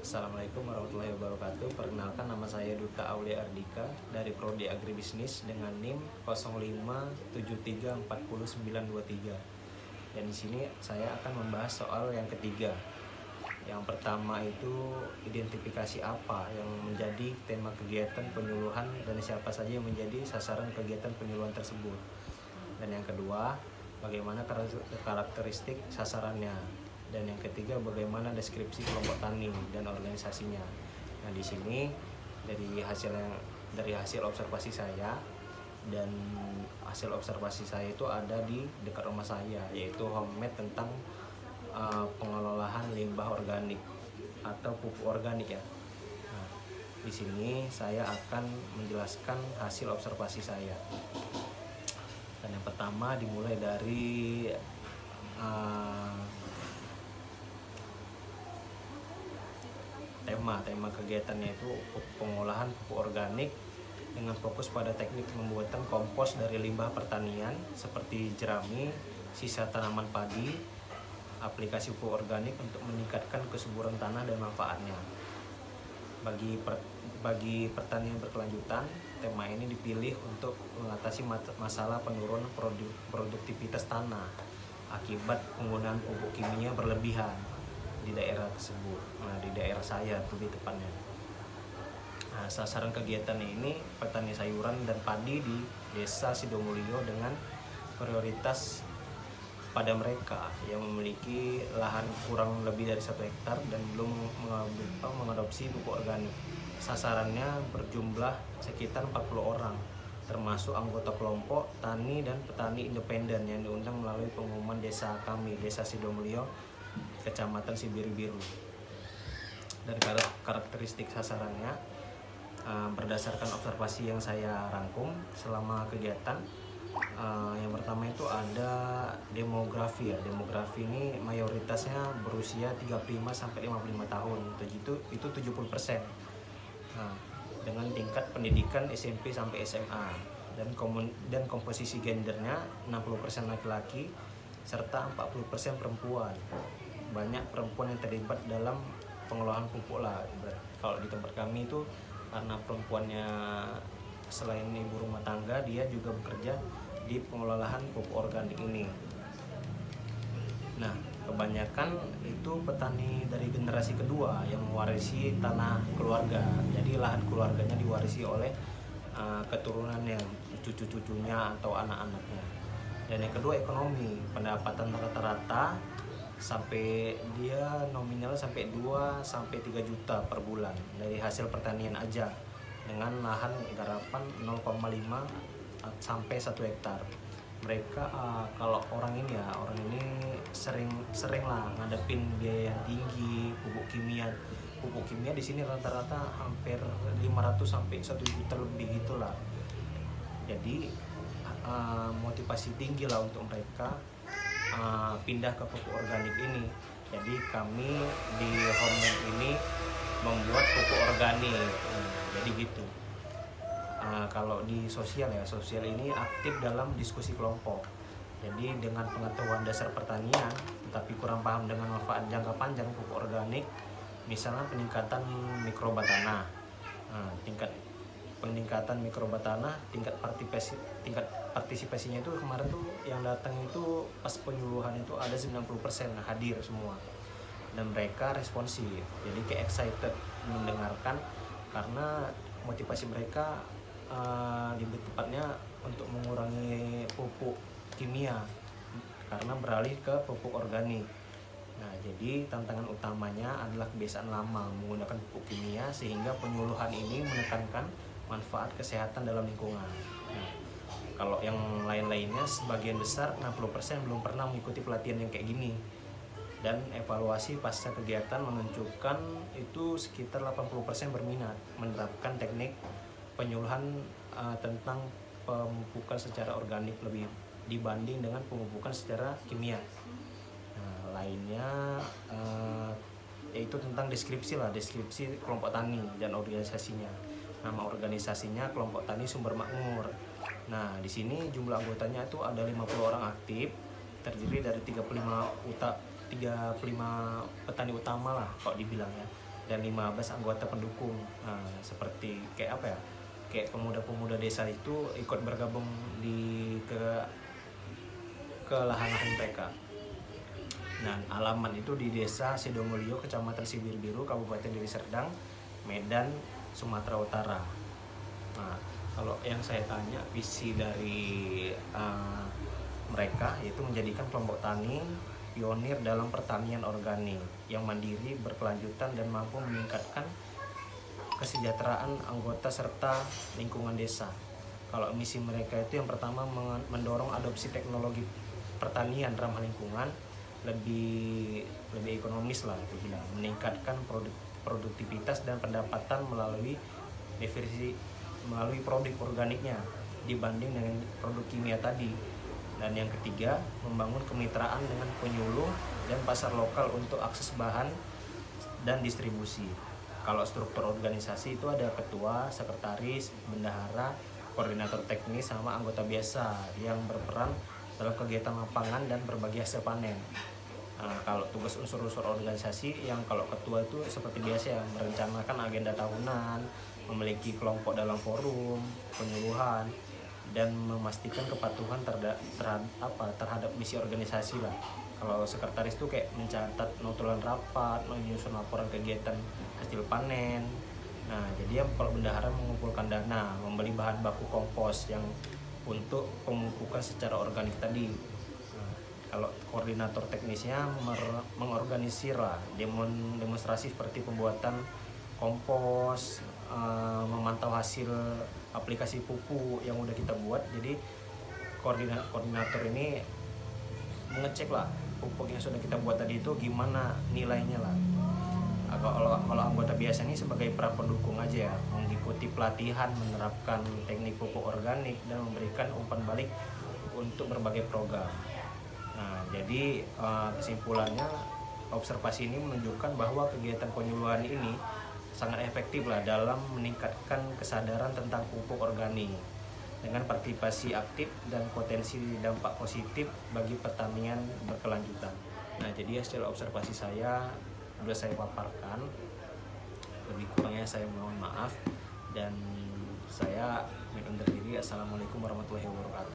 Assalamualaikum warahmatullahi wabarakatuh. Perkenalkan, nama saya Duta Aulia Ardika dari Prodi Agribisnis dengan NIM 05734093. Dan di sini saya akan membahas soal yang ketiga. Yang pertama itu identifikasi apa yang menjadi tema kegiatan penyuluhan dan siapa saja yang menjadi sasaran kegiatan penyuluhan tersebut. Dan yang kedua, bagaimana karakteristik sasarannya. Dan yang ketiga, bagaimana deskripsi kelompok tani dan organisasinya. Nah, di sini dari hasil observasi saya, dan hasil observasi saya itu ada di dekat rumah saya, yaitu homemade tentang pengelolaan limbah organik atau pupuk organik ya. Nah, di sini saya akan menjelaskan hasil observasi saya. Dan yang pertama dimulai dari tema kegiatannya itu pengolahan pupuk organik dengan fokus pada teknik pembuatan kompos dari limbah pertanian seperti jerami, sisa tanaman padi, aplikasi pupuk organik untuk meningkatkan kesuburan tanah dan manfaatnya. Bagi pertanian berkelanjutan, tema ini dipilih untuk mengatasi masalah penurunan produktivitas tanah akibat penggunaan pupuk kimia berlebihan di daerah tersebut. Nah, di daerah saya lebih tepatnya. Nah, sasaran kegiatan ini petani sayuran dan padi di Desa Sidomulyo dengan prioritas pada mereka yang memiliki lahan kurang lebih dari 1 hektar dan belum mengadopsi pupuk organik. Sasarannya berjumlah sekitar 40 orang, termasuk anggota kelompok tani dan petani independen yang diundang melalui pengumuman desa kami, Desa Sidomulyo, Kecamatan Sibiri-Biru. Dari karakteristik sasarannya, berdasarkan observasi yang saya rangkum selama kegiatan, yang pertama itu ada demografi ya. Demografi ini mayoritasnya berusia 35-55 tahun, itu 70%. Nah, dengan tingkat pendidikan SMP sampai SMA, dan komposisi gendernya 60% laki-laki serta 40% perempuan. Banyak perempuan yang terlibat dalam pengolahan pupuk lah. Kalau di tempat kami itu, karena perempuannya selain ibu rumah tangga, dia juga bekerja di pengelolaan pupuk organik ini. Nah, kebanyakan itu petani dari generasi kedua yang mewarisi tanah keluarga. Jadi lahan keluarganya diwarisi oleh keturunannya, cucu-cucunya atau anak-anaknya. Dan yang kedua, ekonomi. Pendapatan rata-rata sampai dia nominal sampai 2-3 juta per bulan dari hasil pertanian aja, dengan lahan garapan 0,5 sampai 1 hektar. Mereka kalau orang ini sering lah ngadepin biaya tinggi pupuk kimia. Pupuk kimia di sini rata-rata hampir 500 sampai 1 juta lebih gitulah. Jadi motivasi tinggi lah untuk mereka pindah ke pupuk organik ini. Jadi kami di homemade ini membuat pupuk organik. Jadi gitu. Kalau di sosial ini aktif dalam diskusi kelompok. Jadi dengan pengetahuan dasar pertanian tetapi kurang paham dengan manfaat jangka panjang pupuk organik, misalnya peningkatan mikroba tanah. Peningkatan mikroba tanah, tingkat partisipasinya itu kemarin tuh yang datang itu pas penyuluhan itu ada 90% hadir semua, dan mereka responsif, jadi kayak excited mendengarkan karena motivasi mereka lebih tepatnya untuk mengurangi pupuk kimia karena beralih ke pupuk organik. Nah, jadi tantangan utamanya adalah kebiasaan lama menggunakan pupuk kimia, sehingga penyuluhan ini menekankan manfaat kesehatan dalam lingkungan. Nah, kalau yang lain-lainnya sebagian besar 60% belum pernah mengikuti pelatihan yang kayak gini. Dan evaluasi pasca kegiatan menunjukkan itu sekitar 80% berminat menerapkan teknik penyuluhan tentang pemupukan secara organik lebih dibanding dengan pemupukan secara kimia. Nah, lainnya yaitu tentang deskripsi kelompok tani dan organisasinya. Nama organisasinya Kelompok Tani Sumber Makmur. Nah, di sini jumlah anggotanya itu ada 50 orang aktif, terdiri dari 35 petani utama lah kalau dibilang ya. dan 15 anggota pendukung. Nah, seperti kayak apa ya? Kayak pemuda-pemuda desa itu ikut bergabung ke lahan-lahan mereka. Nah, alamat itu di Desa Sidomulyo, Kecamatan Sibir Biru, Kabupaten Deli Serdang, Medan, Sumatera Utara. Nah, kalau yang saya tanya visi dari mereka yaitu menjadikan kelompok tani pionir dalam pertanian organik yang mandiri, berkelanjutan, dan mampu meningkatkan kesejahteraan anggota serta lingkungan desa. Kalau misi mereka itu yang pertama mendorong adopsi teknologi pertanian ramah lingkungan, lebih ekonomis lah itu bilang, meningkatkan produktivitas dan pendapatan melalui produk organiknya dibanding dengan produk kimia tadi. Dan yang ketiga, membangun kemitraan dengan penyuluh dan pasar lokal untuk akses bahan dan distribusi. Kalau struktur organisasi itu ada ketua, sekretaris, bendahara, koordinator teknis, sama anggota biasa yang berperan dalam kegiatan lapangan dan berbagi hasil panen. Nah, kalau tugas unsur-unsur organisasi, yang kalau ketua itu seperti biasa ya, merencanakan agenda tahunan, memiliki kelompok dalam forum, penyuluhan, dan memastikan kepatuhan terhadap misi organisasi lah. Kalau sekretaris itu kayak mencatat notulen rapat, menyusun laporan kegiatan hasil panen. Nah, jadi kalau bendahara mengumpulkan dana, membeli bahan baku kompos yang untuk pemupukan secara organik tadi. Nah, kalau koordinator teknisnya mengorganisir lah demonstrasi seperti pembuatan kompos, memantau hasil aplikasi pupuk yang udah kita buat. Jadi koordinator ini mengecek lah pupuk yang sudah kita buat tadi itu gimana nilainya lah. Kalau anggota biasa ini sebagai pra pendukung aja ya, mengikuti pelatihan, menerapkan teknik pupuk organik, dan memberikan umpan balik untuk berbagai program. Nah, jadi kesimpulannya, observasi ini menunjukkan bahwa kegiatan penyuluhan ini sangat efektif lah dalam meningkatkan kesadaran tentang pupuk organik dengan partisipasi aktif dan potensi dampak positif bagi pertanian berkelanjutan. Nah, jadi hasil observasi saya sudah saya paparkan. Lebih kurangnya saya mohon maaf, dan saya undur diri. Assalamualaikum warahmatullahi wabarakatuh.